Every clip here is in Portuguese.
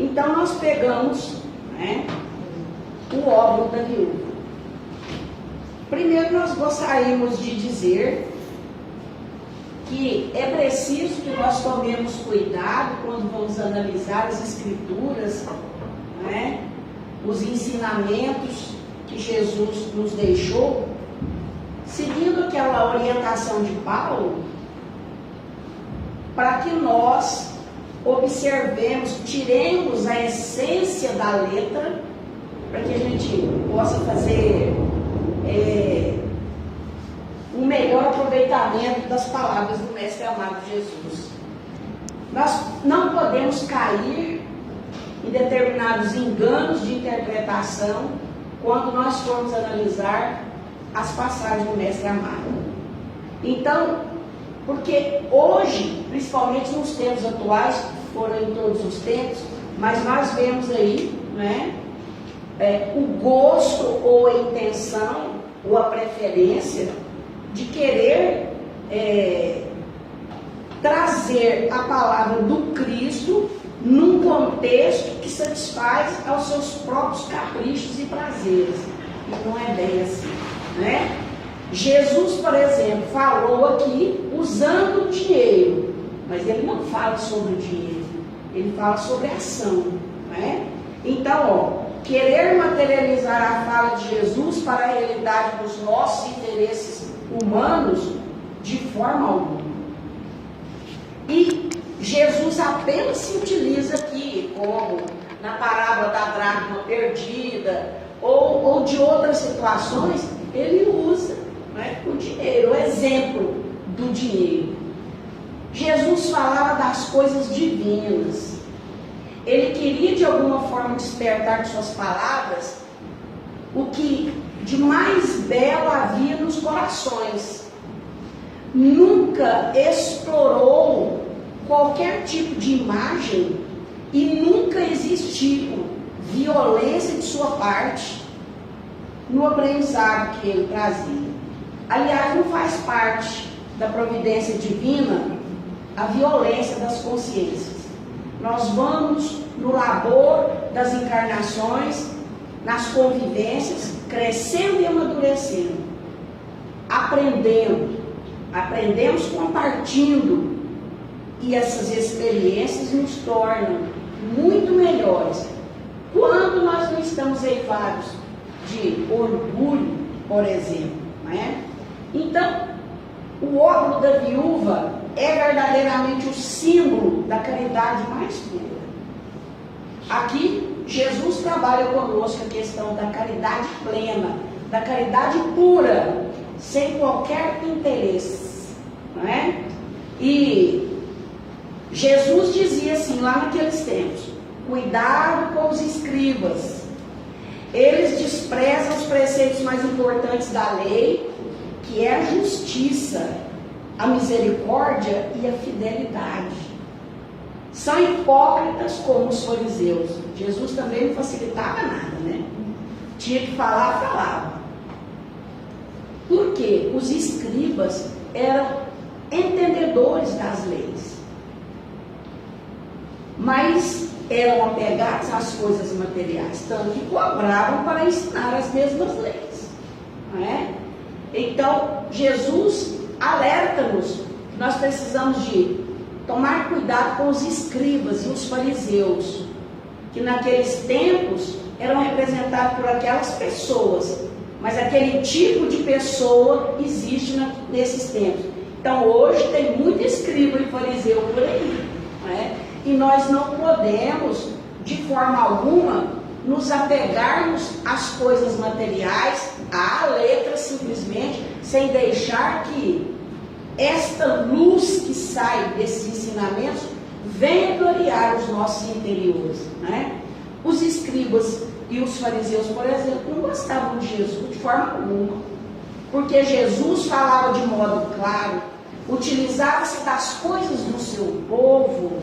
Então nós pegamos, né, o óbolo da viúva. Primeiro nós gostaríamos de dizer que é preciso que nós tomemos cuidado quando vamos analisar as escrituras, né, os ensinamentos que Jesus nos deixou, seguindo aquela orientação de Paulo, para que nós observemos, tiremos a essência da letra, para que a gente possa fazer um melhor aproveitamento das palavras do Mestre amado Jesus. Nós não podemos cair em determinados enganos de interpretação quando nós formos analisar as passagens do Mestre amado. Então, porque hoje, principalmente nos tempos atuais, foram em todos os tempos, mas nós vemos aí, né, o gosto ou a intenção ou a preferência de querer trazer a palavra do Cristo num contexto que satisfaz aos seus próprios caprichos e prazeres. E não é bem assim, né? Jesus, por exemplo, falou aqui usando o dinheiro, mas ele não fala sobre o dinheiro, ele fala sobre a ação, né? Então, querer materializar a fala de Jesus para a realidade dos nossos interesses humanos, de forma alguma. E Jesus apenas se utiliza aqui, como na parábola da dracma perdida, ou de outras situações, ele usa, né, o dinheiro, o exemplo do dinheiro. Jesus falava das coisas divinas. Ele queria de alguma forma despertar de suas palavras o que de mais belo havia nos corações. Nunca explorou qualquer tipo de imagem e nunca existiu violência de sua parte no aprendizado que ele trazia. Aliás, não faz parte da providência divina a violência das consciências. Nós vamos no labor das encarnações, nas convivências, crescendo e amadurecendo, aprendemos compartilhando, e essas experiências nos tornam muito melhores quando nós não estamos eivados de orgulho, por exemplo, né? Então, o óbolo da viúva é verdadeiramente o símbolo da caridade mais pura. Aqui, Jesus trabalha conosco a questão da caridade plena, da caridade pura, sem qualquer interesse, não é? E Jesus dizia assim, lá naqueles tempos: cuidado com os escribas, eles desprezam os preceitos mais importantes da lei, que é a justiça, a misericórdia e a fidelidade. São hipócritas como os fariseus. Jesus também não facilitava nada, né? Tinha que falar, falava. Por quê? Os escribas eram entendedores das leis, mas eram apegados às coisas materiais, tanto que cobravam para ensinar as mesmas leis, não é? Então, Jesus alerta-nos que nós precisamos de tomar cuidado com os escribas e os fariseus, que naqueles tempos eram representados por aquelas pessoas, mas aquele tipo de pessoa existe nesses tempos. Então hoje tem muito escriba e fariseu por aí, não é? E nós não podemos, de forma alguma, nos apegarmos às coisas materiais, à letra simplesmente, sem deixar que esta luz que sai desses ensinamentos venha gloriar os nossos interiores, né? Os escribas e os fariseus, por exemplo, não gostavam de Jesus de forma alguma, porque Jesus falava de modo claro, utilizava-se das coisas do seu povo.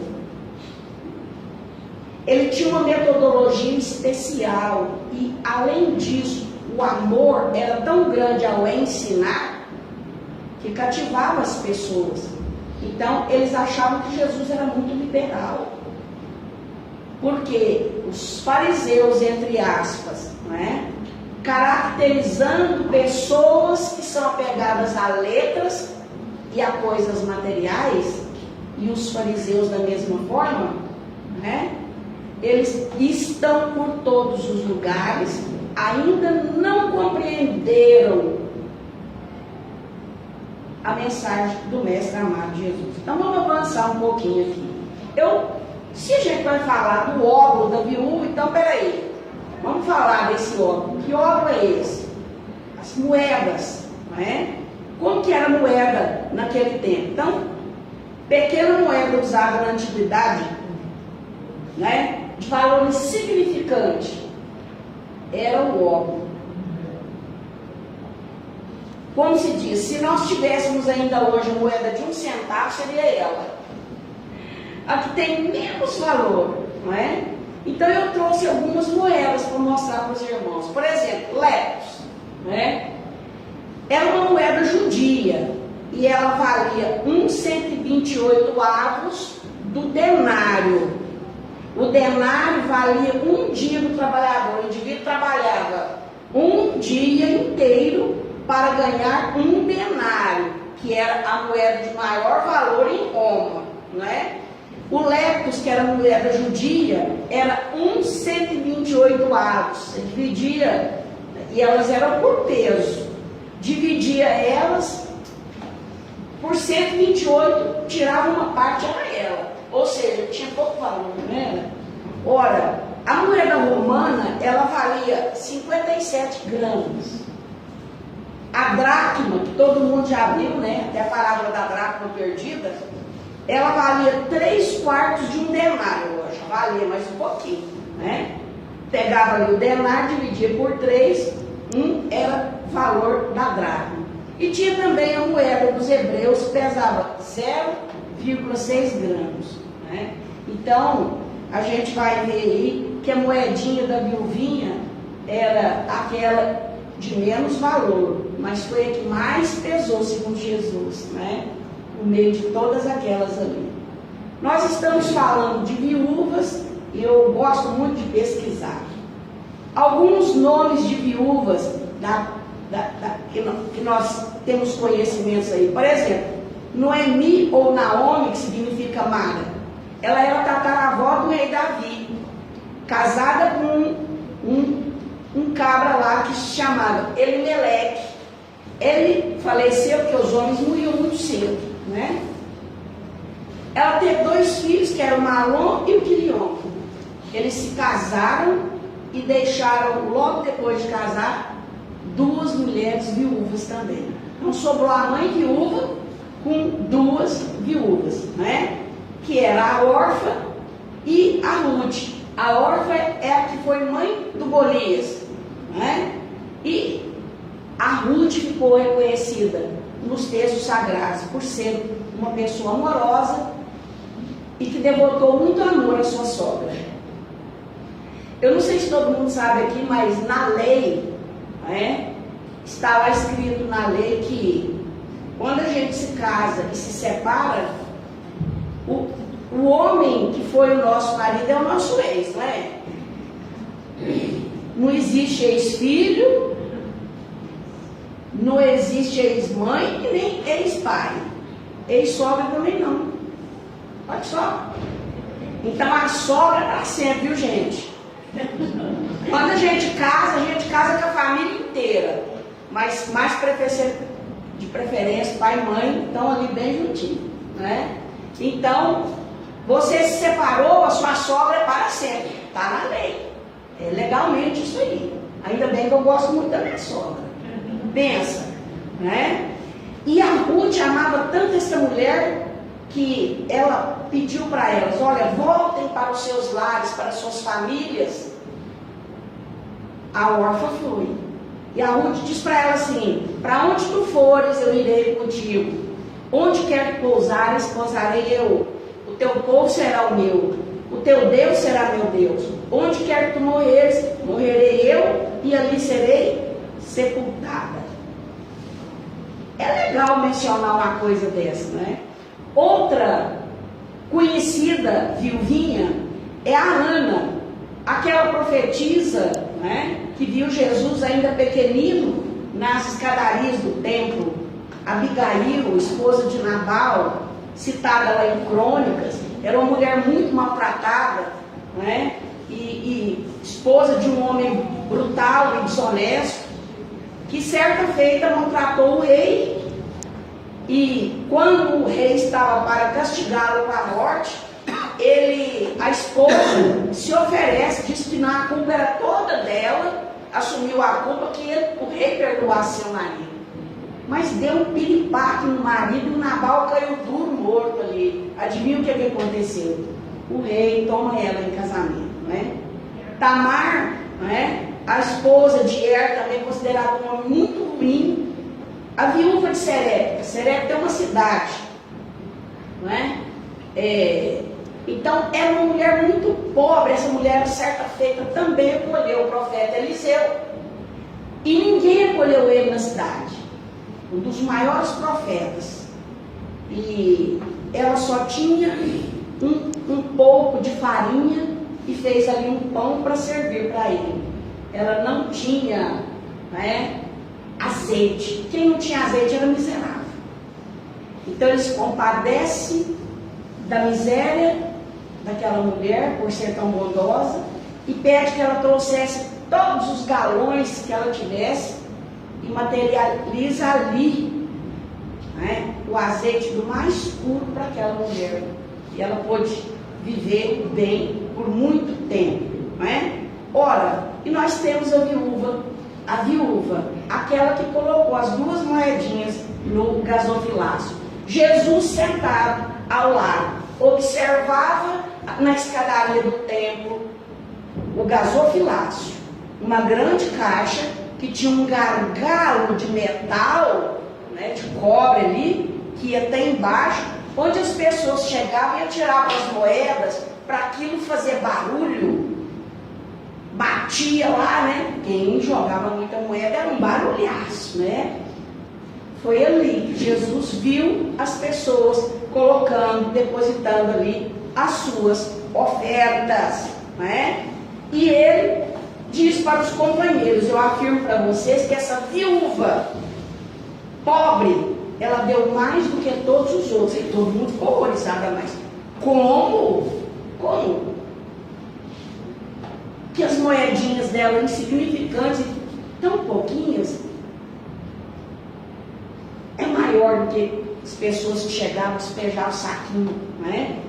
Ele tinha uma metodologia especial e, além disso, o amor era tão grande ao ensinar que cativava as pessoas. Então, eles achavam que Jesus era muito liberal. Porque os fariseus, entre aspas, não é? Caracterizando pessoas que são apegadas a letras e a coisas materiais, e os fariseus da mesma forma, né? Eles estão por todos os lugares, ainda não compreenderam a mensagem do Mestre amado Jesus. Então vamos avançar um pouquinho aqui. Se a gente vai falar do óbolo da viúva, então peraí, vamos falar desse óbolo. Que óbolo é esse? As moedas, não é? Como que era a moeda naquele tempo? Então, pequena moeda usada na antiguidade, né, de valor insignificante, era o óbolo. Como se diz, se nós tivéssemos ainda hoje a moeda de 1 centavo, seria ela. A que tem menos valor, não é? Então eu trouxe algumas moedas para mostrar para os irmãos. Por exemplo, leptos, né? Era uma moeda judia e ela valia 128 avos do denário. O denário valia um dia do trabalhador. O indivíduo trabalhava um dia inteiro para ganhar um denário, que era a moeda de maior valor em Roma, não é? O leptos, que era a moeda judia, era 128 avos. Você dividia, e elas eram por peso. Dividia elas por 128, tirava uma parte, era ela. Ou seja, tinha pouco valor, não era? Ora, a moeda romana, ela valia 57 gramas. A dracma, que todo mundo já viu, né? Até a parábola da dracma perdida, ela valia 3/4 de um denário hoje. Valia mais um pouquinho, né? Pegava ali o denário, dividia por 3, era valor da dracma. E tinha também a moeda dos hebreus, que pesava 0,6 gramas, né? Então, a gente vai ver aí que a moedinha da viuvinha era aquela de menos valor, mas foi a que mais pesou, segundo Jesus, né? No meio de todas aquelas ali. Nós estamos falando de viúvas e eu gosto muito de pesquisar. Alguns nomes de viúvas que nós temos conhecimentos aí. Por exemplo, Noemi ou Naomi, que significa Mara, ela era tataravó do rei Davi, casada com um cabra lá que se chamava Elimeleque. Ele faleceu porque os homens morriam muito cedo, né? Ela teve 2 filhos, que eram o Malom e o Quilion. Eles se casaram e deixaram, logo depois de casar, 2 mulheres viúvas também. Então sobrou a mãe viúva com 2 viúvas, né? Que era a Orfa e a Ruth. A Orfa é a que foi mãe do Golias, né? E a Ruth ficou reconhecida nos textos sagrados por ser uma pessoa amorosa e que devotou muito amor à sua sogra. Eu não sei se todo mundo sabe aqui, mas na lei, né, está lá escrito na lei que quando a gente se casa e se separa, o homem que foi o nosso marido é o nosso ex, não é? Não existe ex-filho, não existe ex-mãe e nem ex-pai. Ex-sogra também não. Olha só. Então a sogra para sempre, viu, gente? Quando a gente casa com a família inteira. Mas mais de preferência, pai e mãe estão ali bem juntinhos, né? Então, você se separou, a sua sogra é para sempre. Está na lei. É legalmente isso aí. Ainda bem que eu gosto muito da minha sogra. Pensa, né? E a Ruth amava tanto essa mulher que ela pediu para elas: olha, voltem para os seus lares, para as suas famílias. A Orfa foi. E a Ruth diz para ela assim: para onde tu fores, eu irei contigo. Onde quer que pousares, pousarei eu. O teu povo será o meu. O teu Deus será meu Deus. Onde quer que tu morreres, morrerei eu, e ali serei sepultada. É legal mencionar uma coisa dessa, né? Outra conhecida viuvinha é a Ana. profetiza, né, que viu Jesus ainda pequenino nas escadarias do templo, Abigail, esposa de Nabal, citada lá em Crônicas, era uma mulher muito maltratada, né, e esposa de um homem brutal e desonesto, que certa feita maltratou o rei, e quando o rei estava para castigá-lo com a morte, a esposa se oferece, diz que a culpa era toda dela, assumiu a culpa que o rei perdoasse seu marido. Mas deu um piripaque no marido e o Nabal caiu duro, morto ali. Adivinha o que aconteceu? O rei toma ela em casamento, né? Tamar, né, a esposa de Er, também considerada um homem muito ruim, a viúva de Serepta. Serepta é uma cidade, não é? Então, era uma mulher muito pobre. Essa mulher, certa feita, também acolheu o profeta Eliseu. E ninguém acolheu ele na cidade. Um dos maiores profetas. E ela só tinha um pouco de farinha e fez ali um pão para servir para ele. Ela não tinha, né, azeite. Quem não tinha azeite era miserável. Então, ele se compadece da miséria daquela mulher, por ser tão bondosa, e pede que ela trouxesse todos os galões que ela tivesse e materializa ali, né, o azeite do mais puro para aquela mulher. E ela pôde viver bem por muito tempo, né? Ora, e nós temos a viúva, aquela que colocou as 2 moedinhas no gasofilácio. Jesus, sentado ao lado, observava na escadaria do templo o gasofilácio, uma grande caixa que tinha um gargalo de metal, né, de cobre ali, que ia até embaixo, onde as pessoas chegavam e atiravam as moedas para aquilo fazer barulho. Batia lá, né? Quem jogava muita moeda era um barulhaço, né? Foi ali que Jesus viu as pessoas colocando, depositando ali as suas ofertas, né? E ele diz para os companheiros: eu afirmo para vocês que essa viúva pobre, ela deu mais do que todos os outros. E todo mundo ficou horrorizado, mas como? Que as moedinhas dela insignificantes, tão pouquinhas, é maior do que as pessoas que chegavam a despejar o saquinho, né?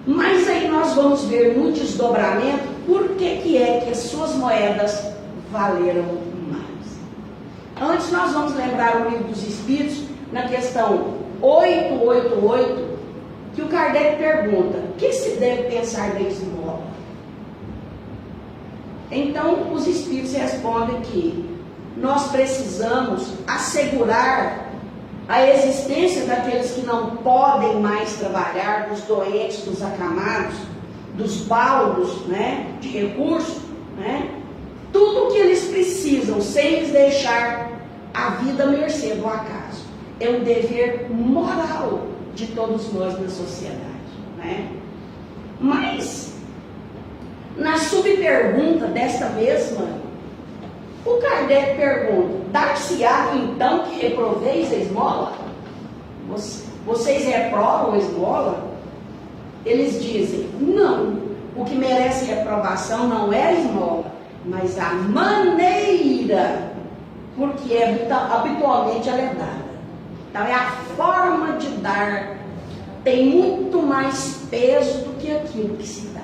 Mas aí nós vamos ver no desdobramento por que é que as suas moedas valeram mais. Antes nós vamos lembrar o Livro dos Espíritos, na questão 888, que o Kardec pergunta: o que se deve pensar da esmola? Então os Espíritos respondem que nós precisamos assegurar a existência daqueles que não podem mais trabalhar, dos doentes, dos acamados, dos baldos, né, de recursos, né, tudo o que eles precisam, sem lhes deixar a vida à mercê do acaso. É um dever moral de todos nós na sociedade, né? Mas, na subpergunta desta mesma, o Kardec pergunta: dar-se-á então que reproveis a esmola? Vocês reprovam a esmola? Eles dizem: não, o que merece reprovação não é a esmola, mas a maneira porque habitualmente ela é dada. Então é a forma de dar, tem muito mais peso do que aquilo que se dá.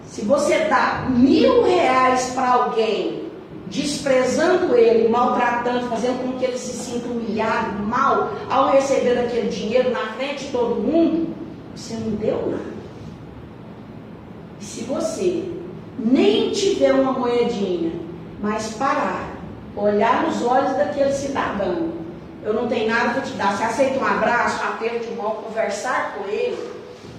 Se você dá R$1.000 para alguém, desprezando ele, maltratando, fazendo com que ele se sinta humilhado, mal, ao receber aquele dinheiro na frente de todo mundo, você não deu nada. E se você nem tiver uma moedinha, mas parar, olhar nos olhos daquele cidadão: eu não tenho nada para te dar, você aceita um abraço, um aperto de mão, conversar com ele,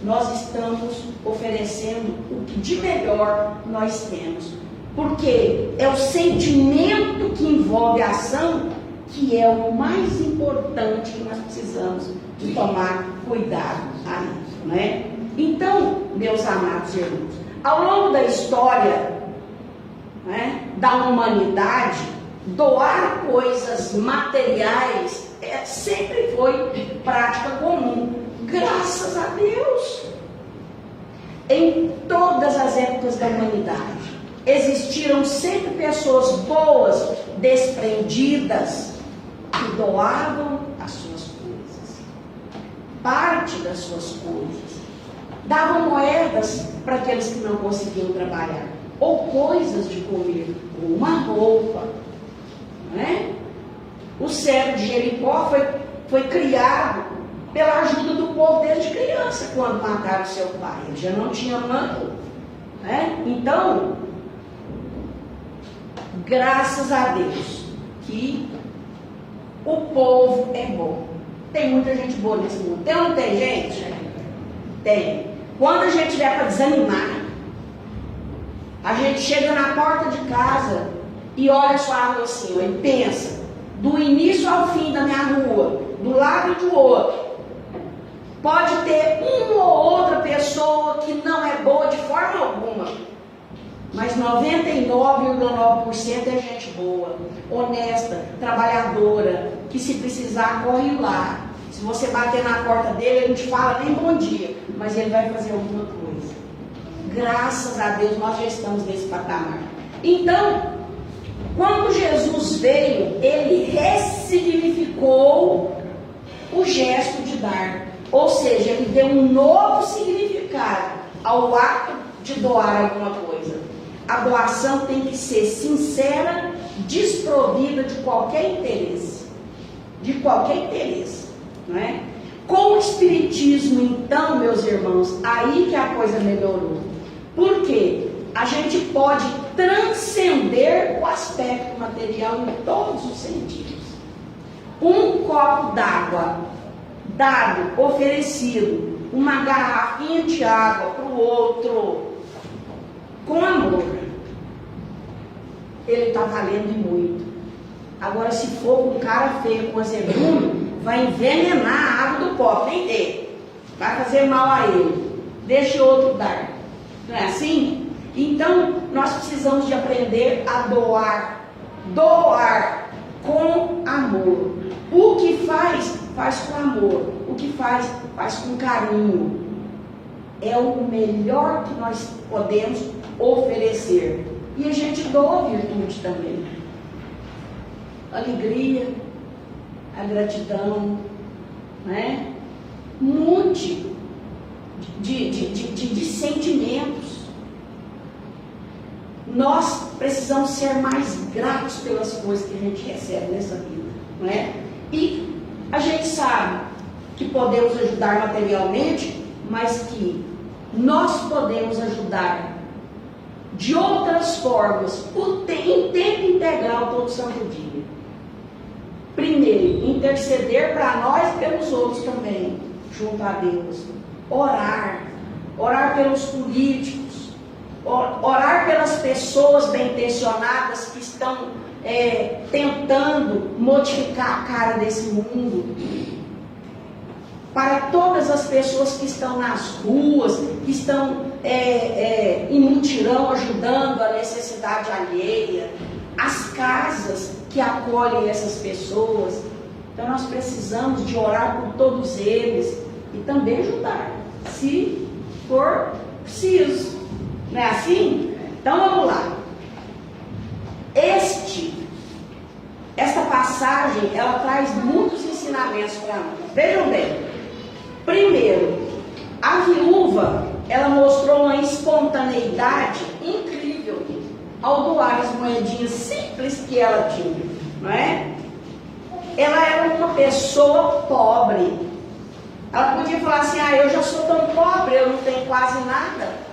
nós estamos oferecendo o que de melhor nós temos. Porque é o sentimento que envolve a ação que é o mais importante, que nós precisamos de tomar cuidado a isso, né? Então, meus amados irmãos, Ao longo da história, né, da humanidade, doar coisas materiais sempre foi prática comum, graças a Deus. Em todas as épocas da humanidade, existiram sempre pessoas boas, desprendidas, que doavam as suas coisas, parte das suas coisas, davam moedas para aqueles que não conseguiam trabalhar, ou coisas de comer, ou uma roupa, né? O cego de Jericó foi criado pela ajuda do povo desde criança, quando mataram seu pai. Ele já não tinha mãe, né? Então, graças a Deus que o povo é bom. Tem muita gente boa nesse mundo. Tem ou não tem, gente? Tem. Quando a gente vier para desanimar, a gente chega na porta de casa e olha a sua rua assim, ó, e pensa, do início ao fim da minha rua, do lado do outro, pode ter uma ou outra pessoa que não é boa de forma alguma, mas 99,9% é gente boa, honesta, trabalhadora, que se precisar corre lá. Se você bater na porta dele, ele não te fala nem bom dia, mas ele vai fazer alguma coisa. Graças a Deus nós já estamos nesse patamar. Então, quando Jesus veio, ele ressignificou o gesto de dar. Ou seja, ele deu um novo significado ao ato de doar alguma coisa. A doação tem que ser sincera, desprovida de qualquer interesse. De qualquer interesse, não é? Com o Espiritismo, então, meus irmãos, aí que a coisa melhorou. Por quê? A gente pode transcender o aspecto material em todos os sentidos. Um copo d'água dado, oferecido, uma garrafinha de água para o outro, com amor, ele está valendo muito. Agora, se for um cara feio com azedume, vai envenenar a água do copo, nem dele, vai fazer mal a ele, deixa outro dar. Não é assim? Então, nós precisamos de aprender a doar com amor. O que faz com amor. O que faz com carinho. É o melhor que nós podemos oferecer. E a gente doa virtude também. Alegria, a gratidão, né? Um monte de sentimentos. Nós precisamos ser mais gratos pelas coisas que a gente recebe nessa vida, não é? E a gente sabe que podemos ajudar materialmente, mas que nós podemos ajudar de outras formas, em tempo integral, todo santo dia. Primeiro, interceder para nós e pelos outros também, junto a Deus. Orar pelos políticos, orar pelas pessoas bem-intencionadas que estão tentando modificar a cara desse mundo, para todas as pessoas que estão nas ruas, que estão em mutirão ajudando a necessidade alheia, as casas que acolhem essas pessoas. Então nós precisamos de orar por todos eles e também ajudar, se for preciso. Não é assim? Então vamos lá. Esta passagem, ela traz muitos ensinamentos para nós. Vejam bem. Primeiro, a viúva, ela mostrou uma espontaneidade incrível ao doar as moedinhas simples que ela tinha, não é? Ela era uma pessoa pobre. Ela podia falar assim, eu já sou tão pobre, eu não tenho quase nada.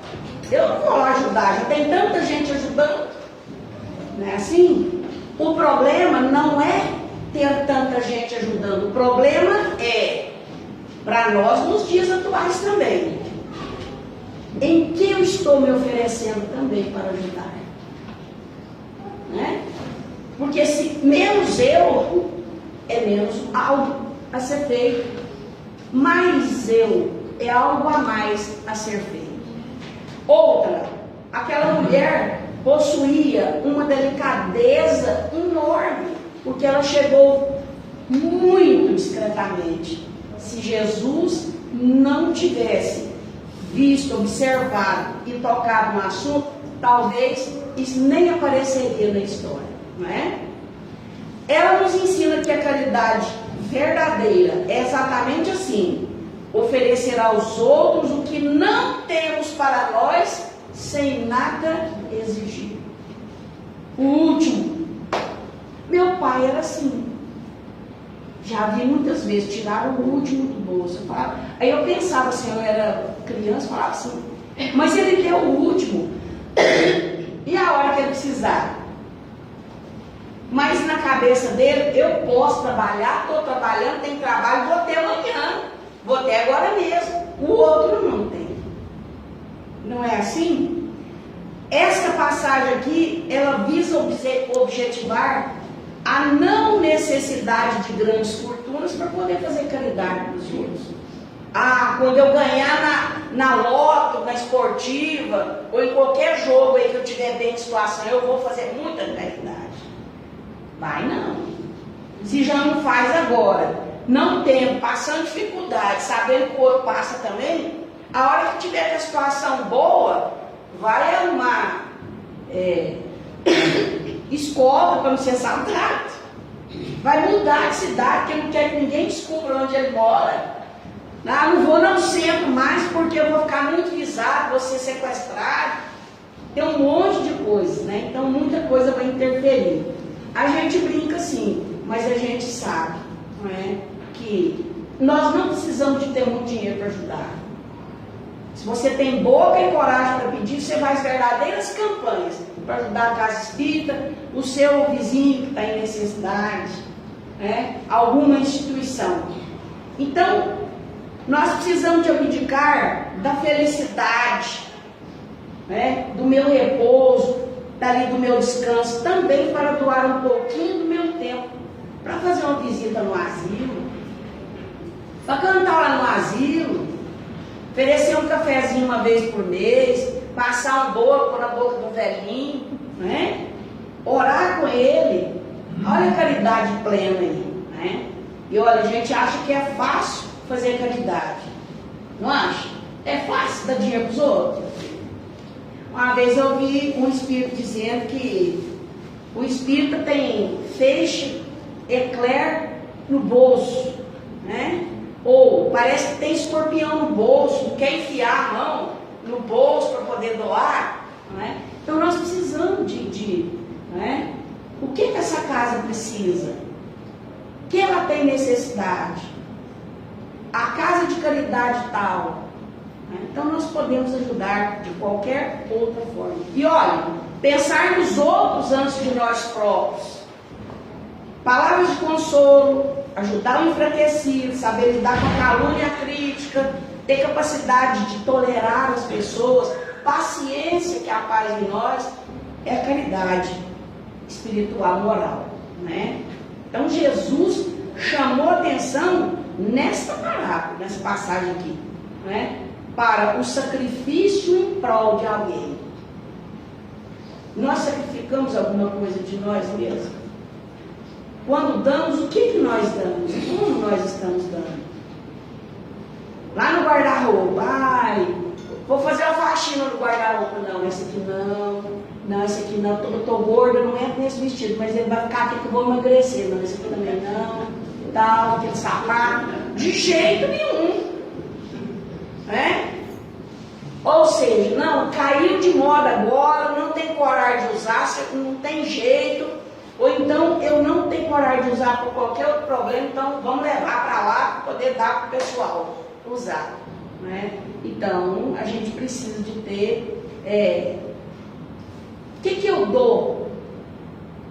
Eu não vou lá ajudar, já tem tanta gente ajudando. Não é assim? O problema não é ter tanta gente ajudando. O problema é, para nós, nos dias atuais também, em que eu estou me oferecendo também para ajudar. Né? Porque se menos eu, é menos algo a ser feito. Mais eu, é algo a mais a ser feito. Outra, mulher possuía uma delicadeza enorme, porque ela chegou muito discretamente. Se Jesus não tivesse visto, observado e tocado no assunto, talvez isso nem apareceria na história, não é? Ela nos ensina que a caridade verdadeira é exatamente assim: oferecer aos outros o que não temos para nós, sem nada exigir. O último, meu pai era assim. Já vi muitas vezes, tiraram o último do bolso. Aí eu pensava assim, eu era criança, falava assim, mas ele deu o último, e a hora que ele precisar? Mas na cabeça dele, eu posso trabalhar, estou trabalhando, tenho trabalho, vou ter amanhã, vou ter agora mesmo. O outro não tem. Não é assim? Esta passagem aqui, ela visa objetivar a não necessidade de grandes fortunas para poder fazer caridade para os outros. Quando eu ganhar na loto, na esportiva, ou em qualquer jogo aí que eu tiver bem de situação, eu vou fazer muita caridade. Vai não. Se já não faz agora, não tendo, passando dificuldade, sabendo que o outro passa também, a hora que tiver a situação boa, vai arrumar escola para não ser assaltado, vai mudar de cidade, porque não quer que ninguém descubra onde ele mora. Não vou no centro mais porque eu vou ficar muito visado, vou ser sequestrado. Tem um monte de coisas, né? Então muita coisa vai interferir. A gente brinca assim, mas a gente sabe, não é? Que nós não precisamos de ter muito dinheiro para ajudar. Se você tem boca e coragem para pedir, você faz verdadeiras campanhas para ajudar a casa espírita, o seu vizinho que está em necessidade, né? Alguma instituição. Então, nós precisamos de abdicar da felicidade, né? Do meu repouso, dali do meu descanso, também para doar um pouquinho do meu tempo, para fazer uma visita no asilo, para cantar lá no asilo, oferecer um cafezinho uma vez por mês, passar um bolo na boca do velhinho, né? Orar com ele. Olha a caridade plena aí, né? E olha, a gente acha que é fácil fazer caridade, não acha? É fácil dar dinheiro para os outros. Uma vez eu vi um espírito dizendo que o espírito tem feixe, eclair no bolso, né? Ou parece que tem escorpião no bolso, quer enfiar a mão no bolso para poder doar, né? Então nós precisamos né? O que essa casa precisa? O que ela tem necessidade? A casa de caridade tal, né? Então nós podemos ajudar de qualquer outra forma. E olha, pensar nos outros antes de nós próprios. Palavras de consolo, ajudar o enfraquecido, saber lidar com a calúnia e a crítica, ter capacidade de tolerar as pessoas, paciência que é a paz em nós, é a caridade espiritual, moral, né? Então Jesus chamou atenção nesta parábola, nessa passagem aqui, né? Para o sacrifício em prol de alguém. Nós sacrificamos alguma coisa de nós mesmos? Quando damos, o que nós damos? Como nós estamos dando? Lá no guarda-roupa, vou fazer a faxina no guarda-roupa. Não, esse aqui não, esse aqui não, eu tô gorda, não entra nesse vestido, mas ele vai ficar aqui que eu vou emagrecer. Não, esse aqui também não, tal, aquele sapato. De jeito nenhum. Né? Ou seja, não, caiu de moda agora, não tem coragem de usar, não tem jeito. Ou então, eu não tenho coragem de usar por qualquer outro problema, então vamos levar para lá para poder dar para o pessoal usar. Né? Então, a gente precisa de ter... o que eu dou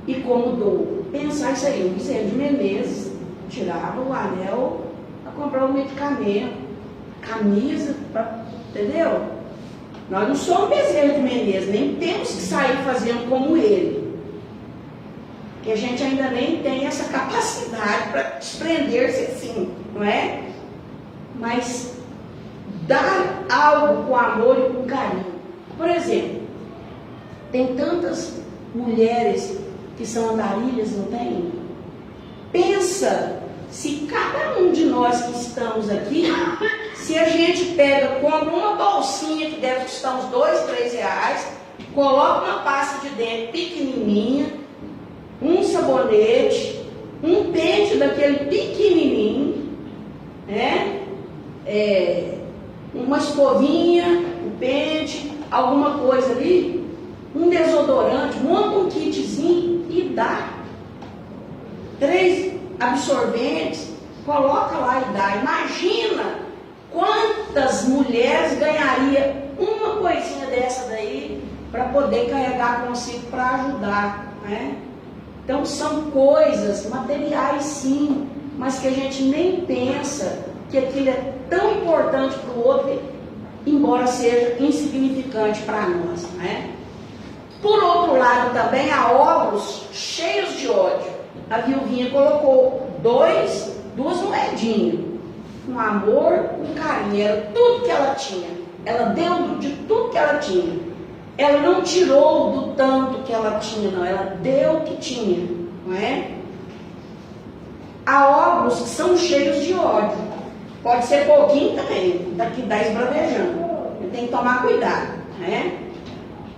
e como dou? Pensar isso aí. O Bezerra de Menezes tirava o anel para comprar um medicamento, camisa, entendeu? Nós não somos Bezerra de Menezes, nem temos que sair fazendo como ele. Que a gente ainda nem tem essa capacidade para desprender-se assim, não é? Mas dar algo com amor e com carinho. Por exemplo, Tem tantas mulheres que são andarilhas, não tem? Pensa, se cada um de nós que estamos aqui, se a gente pega, compra uma bolsinha que deve custar uns 2, 3 reais, coloca uma pasta de dente pequenininha, um sabonete, um pente daquele pequenininho, né? Uma escovinha, um pente, alguma coisa ali, um desodorante, monta um kitzinho e dá. 3 absorventes, coloca lá e dá. Imagina quantas mulheres ganharia uma coisinha dessa daí para poder carregar consigo para ajudar, né? Então são coisas materiais sim, mas que a gente nem pensa que aquilo é tão importante para o outro, embora seja insignificante para nós, né? Por outro lado também há óvulos cheios de ódio. A viuvinha colocou 2 moedinhas, um amor, um carinho, era tudo que ela tinha. Ela deu de tudo que ela tinha. Ela não tirou do tanto que ela tinha, não. Ela deu o que tinha, não é? Há óvulos que são cheios de ódio. Pode ser pouquinho também, daqui 10 bravejando. Tem que tomar cuidado, né?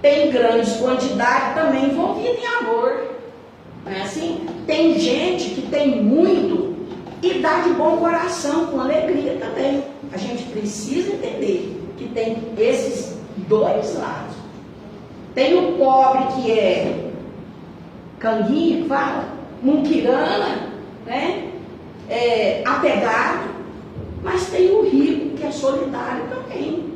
Tem grandes quantidades também envolvidas em amor. Não é assim? Tem gente que tem muito e dá de bom coração, com alegria também. A gente precisa entender que tem esses 2 lados. Tem o pobre que é canguinha, que fala, muquirana, né? Apegado, mas tem o rico que é solidário também.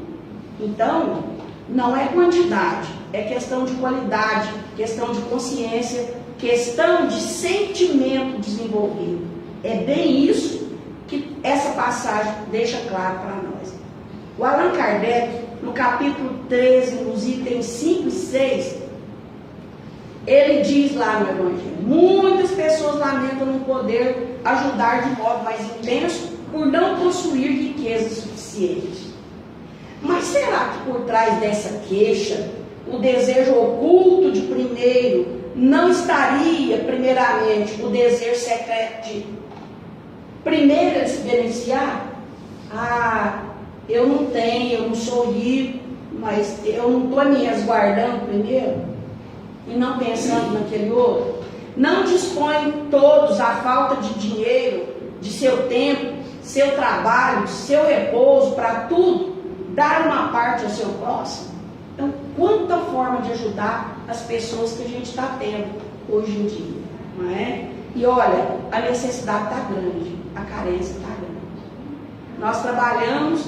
Então, não é quantidade, é questão de qualidade, questão de consciência, questão de sentimento desenvolvido. É bem isso que essa passagem deixa claro para nós. O Allan Kardec, no capítulo 13, nos itens 5 e 6, ele diz lá no Evangelho: muitas pessoas lamentam não poder ajudar de modo mais intenso por não possuir riquezas suficientes. Mas será que por trás dessa queixa, o desejo oculto de primeiro, não estaria primeiramente o desejo secreto de primeiro se beneficiar? Ah, eu não tenho, eu não sou rico, mas eu não estou me resguardando primeiro e não pensando naquele outro. Não dispõem todos a falta de dinheiro, de seu tempo, seu trabalho, seu repouso, para tudo dar uma parte ao seu próximo? Então, quanta forma de ajudar as pessoas que a gente está tendo hoje em dia, não é? E olha, a necessidade está grande, a carência está grande. Nós trabalhamos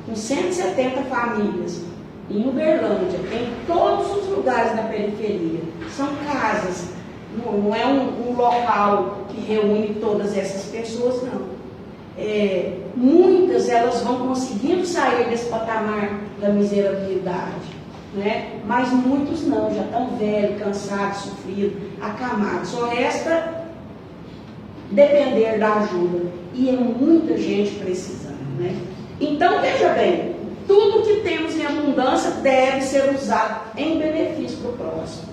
com 170 famílias em Uberlândia, em todos os lugares da periferia. São casas, não é um local que reúne todas essas pessoas, não. Muitas elas vão conseguindo sair desse patamar da miserabilidade, né? Mas muitos não, já estão velhos, cansados, sofridos, acamados. Só resta depender da ajuda. E é muita gente precisando, né? Então, veja bem, tudo que temos em abundância deve ser usado em benefício do próximo.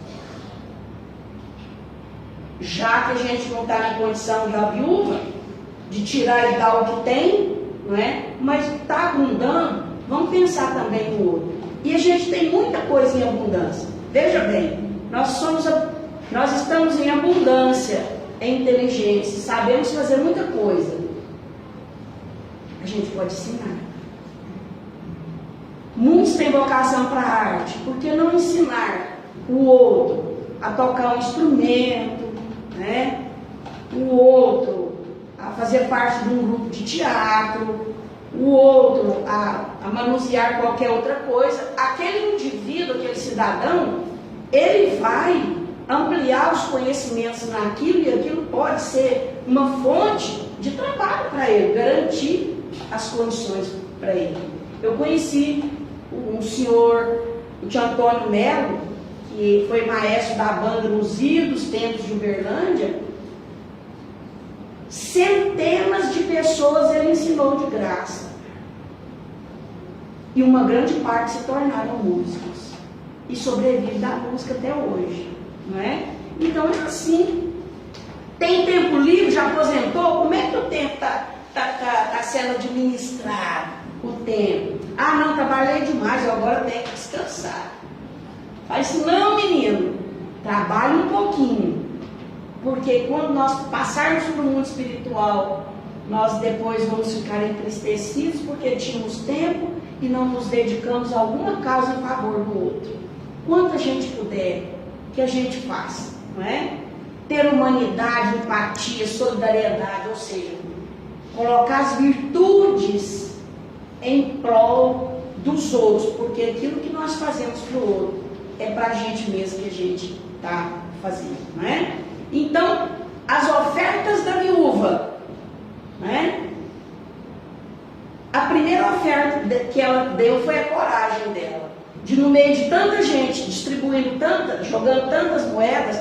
Já que a gente não está na condição da viúva, de tirar e dar o que tem, não é? Mas está abundando, vamos pensar também no outro. E a gente tem muita coisa em abundância. Veja bem, nós estamos em abundância, em inteligência, sabemos fazer muita coisa. A gente pode ensinar. Muitos têm vocação para a arte, por que não ensinar o outro a tocar um instrumento, né? O outro a fazer parte de um grupo de teatro, o outro a manusear qualquer outra coisa. Aquele indivíduo, aquele cidadão, ele vai ampliar os conhecimentos naquilo, e aquilo pode ser uma fonte de trabalho para ele, garantir as condições para ele. Eu conheci um senhor, o tio Antônio Melo, que foi maestro da banda Luzia dos Tempos de Uberlândia. Centenas de pessoas ele ensinou de graça. E uma grande parte se tornaram músicos. e sobrevive da música até hoje, não é? Então é assim. Tem tempo livre, já aposentou? Como é que o tempo está sendo administrado? O tempo. Ah, não, trabalhei demais, eu agora tenho que descansar. Faz isso não, menino. Trabalhe um pouquinho. Porque quando nós passarmos para o mundo espiritual, nós depois vamos ficar entristecidos porque tínhamos tempo e não nos dedicamos a alguma causa em favor do outro. Quanto a gente puder, que a gente faça, não é? Ter humanidade, empatia, solidariedade, ou seja, colocar as virtudes em prol dos outros, porque aquilo que nós fazemos para o outro é para a gente mesmo que a gente está fazendo, não é? Então, as ofertas da viúva, né? A primeira oferta que ela deu foi a coragem dela, de no meio de tanta gente distribuindo jogando tantas moedas,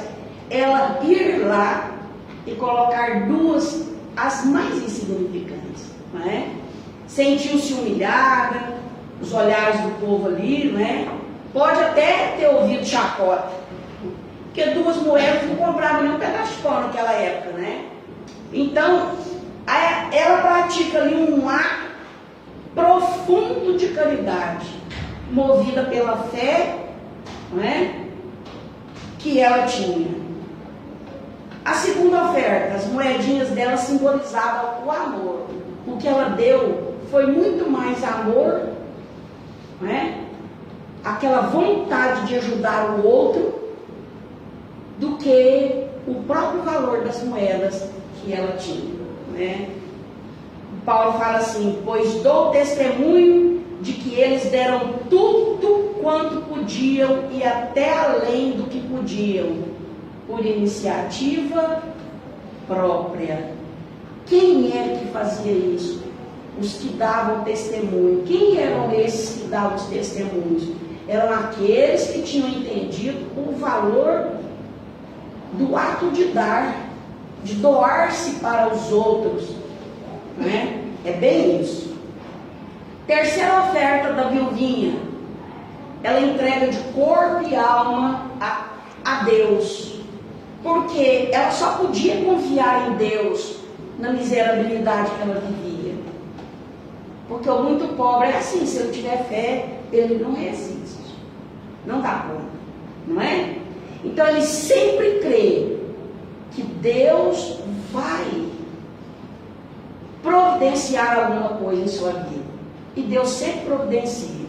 ela ir lá e colocar duas, as mais insignificantes, não é? Sentiu-se humilhada, os olhares do povo ali, não é? Pode até ter ouvido chacota, porque duas moedas não compravam nem um pedaço de pão naquela época, né? Então, ela pratica ali um ato profundo de caridade, movida pela fé, não é? Que ela tinha. A segunda oferta, as moedinhas dela simbolizavam o amor. O que ela deu foi muito mais amor, não é? Aquela vontade de ajudar o outro, do que o próprio valor das moedas que ela tinha, né? Paulo fala assim: pois dou testemunho de que eles deram tudo quanto podiam e até além do que podiam, por iniciativa própria. Quem é que fazia isso? Os que davam testemunho. Quem eram esses que davam os testemunhos? Eram aqueles que tinham entendido o valor do ato de dar, de doar-se para os outros, né? É bem isso. Terceira oferta da viuvinha, ela entrega de corpo e alma a Deus, porque ela só podia confiar em Deus na miserabilidade que ela vivia, porque o muito pobre é assim, se ele tiver fé, ele não resiste, não dá conta, não é? Então ele sempre crê que Deus vai providenciar alguma coisa em sua vida. E Deus sempre providencia.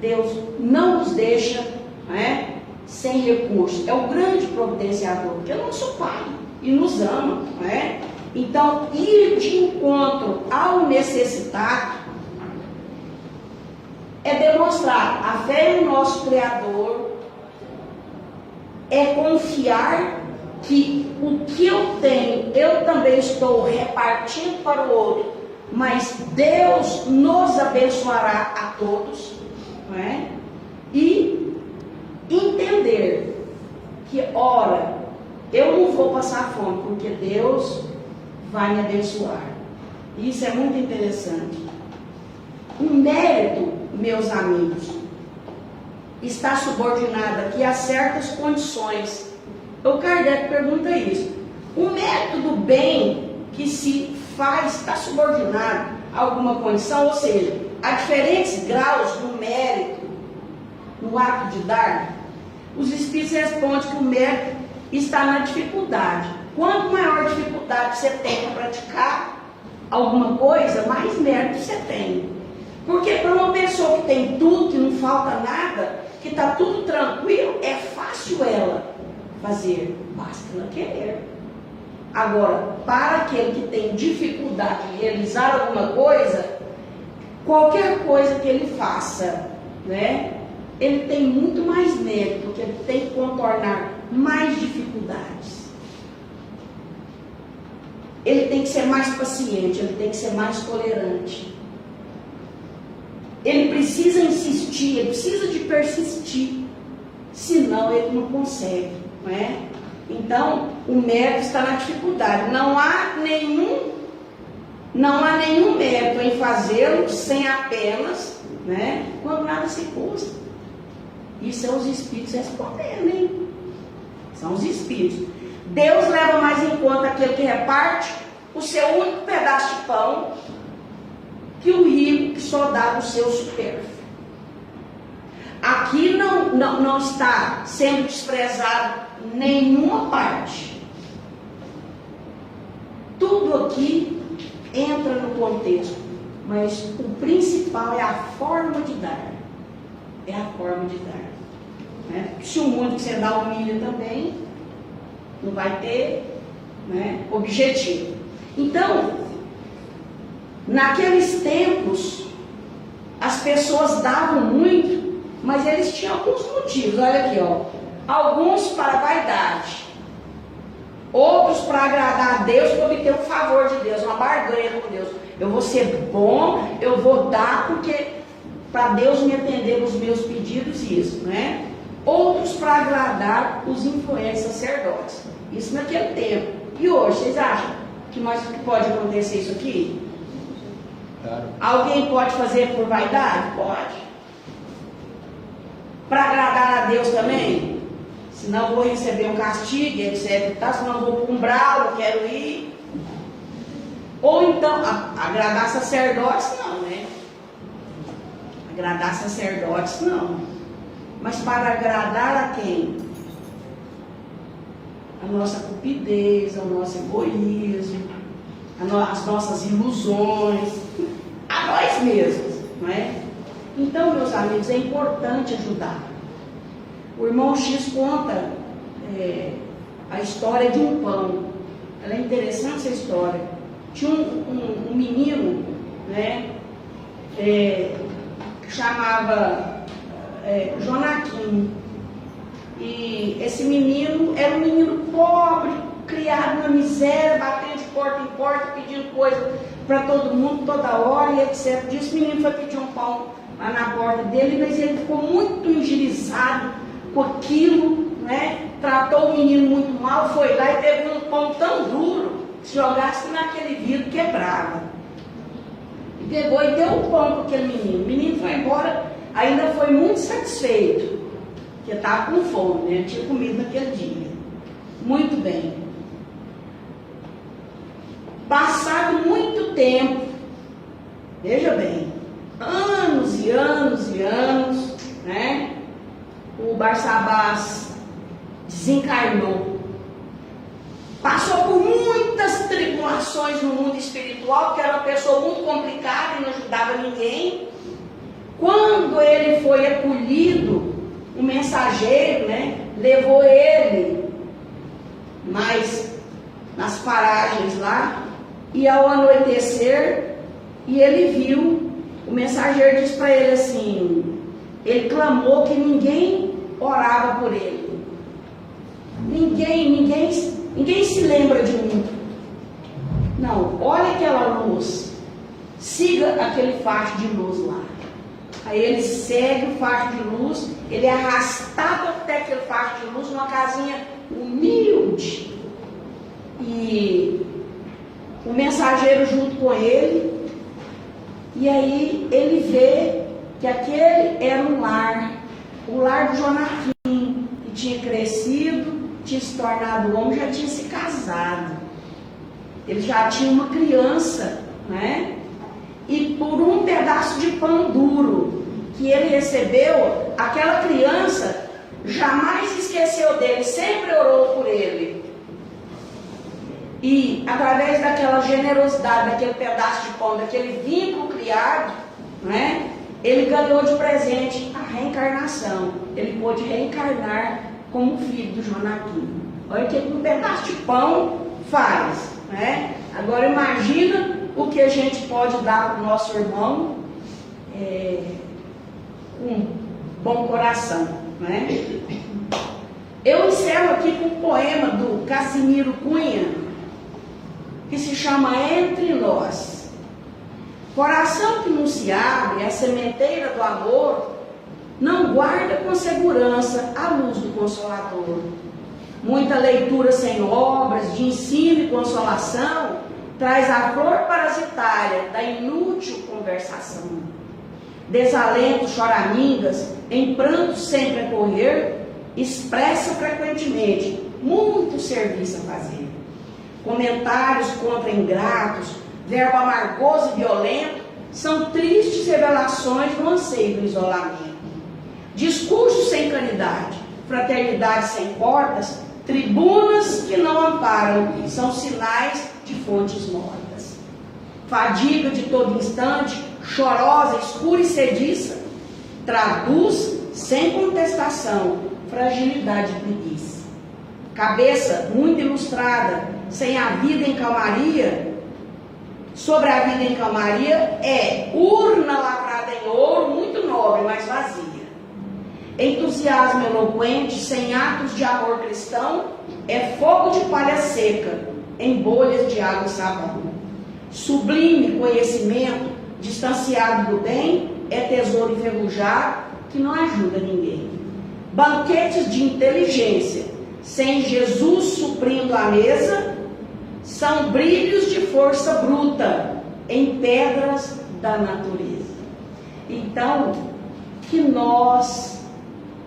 Deus não nos deixa, não é, sem recursos. É o grande providenciador, porque é nosso Pai e nos ama, não é? Então, ir de encontro ao necessitado é demonstrar a fé no nosso Criador, é confiar que o que eu tenho, eu também estou repartindo para o outro, mas Deus nos abençoará a todos, não é? E entender que, ora, eu não vou passar fome, porque Deus vai me abençoar. Isso é muito interessante. O mérito, meus amigos, está subordinado aqui a certas condições. O Kardec pergunta isso. O mérito do bem que se faz está subordinado a alguma condição, ou seja, há diferentes graus do mérito no ato de dar. Os Espíritos respondem que o mérito está na dificuldade. Quanto maior dificuldade você tem para praticar alguma coisa, mais mérito você tem. Porque para uma pessoa que tem tudo, que não falta nada, que está tudo tranquilo, é fácil ela fazer, basta ela querer. Agora, para aquele que tem dificuldade de realizar alguma coisa, qualquer coisa que ele faça, né, ele tem muito mais mérito, porque ele tem que contornar mais dificuldades. Ele tem que ser mais paciente, ele tem que ser mais tolerante. Ele precisa insistir, ele precisa de persistir, senão ele não consegue, não é? Então, o mérito está na dificuldade. Não há nenhum mérito em fazê-lo sem apenas, né, quando nada se custa. E são os espíritos respondendo, hein? São os espíritos. Deus leva mais em conta aquele que reparte o seu único pedaço de pão que o rico que só dá o seu supérfluo. Aqui não está sendo desprezado nenhuma parte. Tudo aqui entra no contexto, mas o principal é a forma de dar. É a forma de dar. Né? Se o mundo que você dá humilha também, não vai ter, né, objetivo. Então, naqueles tempos, as pessoas davam muito, mas eles tinham alguns motivos. Olha aqui, ó. Alguns para vaidade, outros para agradar a Deus, para obter um favor de Deus, uma barganha com Deus. Eu vou ser bom, eu vou dar porque para Deus me atender nos meus pedidos, isso, né? Outros para agradar os influentes sacerdotes. Isso naquele tempo. E hoje, vocês acham que pode acontecer isso aqui? Claro. Alguém pode fazer por vaidade? Pode. Para agradar a Deus também? Senão eu vou receber um castigo, etc. Tá? Senão eu vou para um umbral, eu quero ir. Ou então, agradar sacerdotes, não, né? Agradar sacerdotes, não. Mas para agradar a quem? A nossa cupidez, o nosso egoísmo, as nossas ilusões, a nós mesmos, não é? Então, meus amigos, é importante ajudar. O irmão X conta a história de um pão. Ela é interessante essa história. Tinha um menino, né, que chamava Jonaquim. E esse menino era um menino pobre, criado na miséria, batendo de porta em porta, pedindo coisa para todo mundo, toda hora, e etc. Esse menino foi pedir um pão lá na porta dele, mas ele ficou muito ingerizado com aquilo, né? Tratou o menino muito mal, foi lá e pegou um pão tão duro, se jogasse naquele vidro, quebrava. E pegou e deu um pão para aquele menino. O menino foi embora, ainda foi muito satisfeito, porque estava com fome, né? Tinha comido naquele dia. Muito bem. Passado muito tempo, veja bem, anos e anos e anos, né? O Barsabás desencarnou. Passou por muitas tribulações no mundo espiritual, porque era uma pessoa muito complicada e não ajudava ninguém. Quando ele foi acolhido, o mensageiro, né, levou ele mais nas paragens lá, e ao anoitecer, e ele viu, o mensageiro disse para ele assim, ele clamou que ninguém orava por ele. Ninguém se lembra de mim. Não, olha aquela luz, siga aquele facho de luz lá. Aí ele segue o facho de luz, ele é arrastado até aquele facho de luz numa casinha humilde. E o mensageiro junto com ele, e aí ele vê que aquele era um lar, o lar do Jonaquim, que tinha crescido, tinha se tornado homem, já tinha se casado. Ele já tinha uma criança, né? E por um pedaço de pão duro que ele recebeu, aquela criança jamais esqueceu dele, sempre orou por ele. E através daquela generosidade, daquele pedaço de pão, daquele vínculo criado, né, ele ganhou de presente a reencarnação. Ele pôde reencarnar como filho do Jonaquim. Olha o que um pedaço de pão faz, né? Agora imagina o que a gente pode dar para o nosso irmão com bom coração, né? Eu encerro aqui com um poema do Cassimiro Cunha, que se chama Entre Nós. Coração que não se abre, a sementeira do amor, não guarda com segurança a luz do Consolador. Muita leitura sem obras, de ensino e consolação, traz a flor parasitária da inútil conversação. Desalento, choramingas, em pranto sempre a correr, expressa frequentemente muito serviço a fazer. Comentários contra ingratos, verbo amargoso e violento, são tristes revelações do anseio do isolamento. Discursos sem caridade, fraternidade sem portas, tribunas que não amparam, são sinais de fontes mortas. Fadiga de todo instante, chorosa, escura e sediça, traduz sem contestação fragilidade e preguiça. Cabeça muito ilustrada, sem a vida em calmaria, sobre a vida em calmaria é urna lavrada em ouro, muito nobre, mas vazia. Entusiasmo eloquente, sem atos de amor cristão, é fogo de palha seca, em bolhas de água e sabão. Sublime conhecimento, distanciado do bem, é tesouro enferrujado, que não ajuda ninguém. Banquetes de inteligência, sem Jesus suprindo a mesa, são brilhos de força bruta, em pedras da natureza. Então, que nós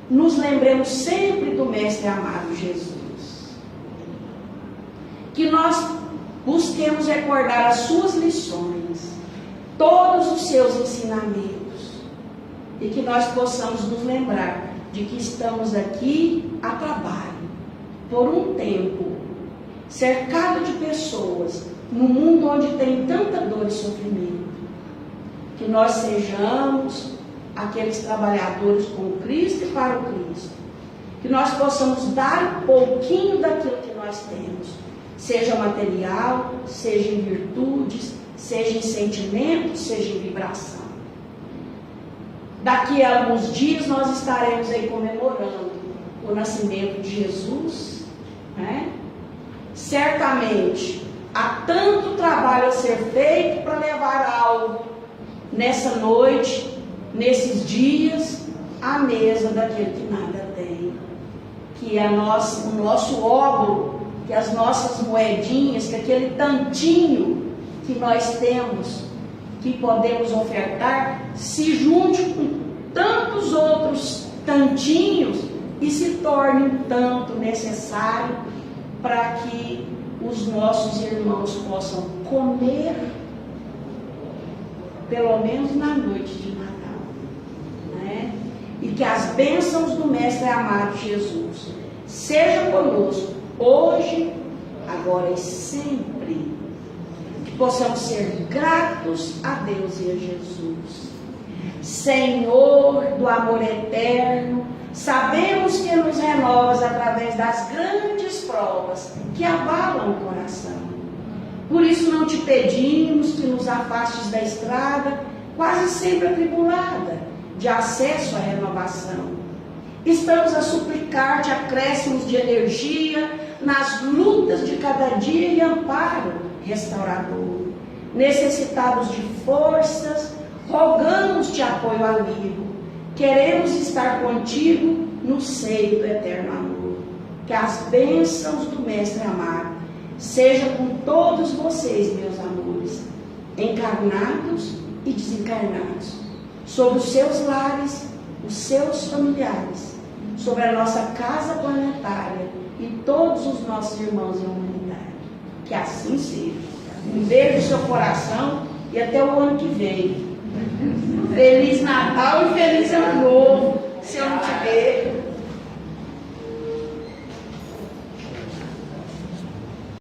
nos lembremos sempre do Mestre amado Jesus. Que nós busquemos recordar as suas lições, todos os seus ensinamentos, e que nós possamos nos lembrar de que estamos aqui a trabalho, por um tempo, cercado de pessoas, num mundo onde tem tanta dor e sofrimento. Que nós sejamos aqueles trabalhadores com Cristo e para o Cristo. Que nós possamos dar um pouquinho daquilo que nós temos, seja material, seja em virtudes, seja em sentimentos, seja em vibração. Daqui a alguns dias nós estaremos aí comemorando o nascimento de Jesus, né? Certamente há tanto trabalho a ser feito para levar algo nessa noite, nesses dias, à mesa daquele que nada tem, que é o nosso óbolo, que as nossas moedinhas, que aquele tantinho que nós temos, que podemos ofertar, se junte com tantos outros tantinhos e se torne um tanto necessário para que os nossos irmãos possam comer, pelo menos na noite de Natal, né? E que as bênçãos do Mestre amado Jesus sejam conosco hoje, agora e sempre. Que possamos ser gratos a Deus e a Jesus. Senhor do amor eterno, sabemos que nos renovas através das grandes provas que abalam o coração. Por isso não te pedimos que nos afastes da estrada, quase sempre atribulada, de acesso à renovação. Estamos a suplicar-te acréscimos de energia nas lutas de cada dia e amparo restaurador. Necessitados de forças, rogamos-te apoio amigo. Queremos estar contigo no seio do eterno amor. Que as bênçãos do Mestre amado sejam com todos vocês, meus amores, encarnados e desencarnados, sobre os seus lares, os seus familiares, sobre a nossa casa planetária e todos os nossos irmãos em humanidade. Que assim seja. Um beijo no seu coração e até o ano que vem. Feliz Natal e feliz Ano Novo, se eu não te ver.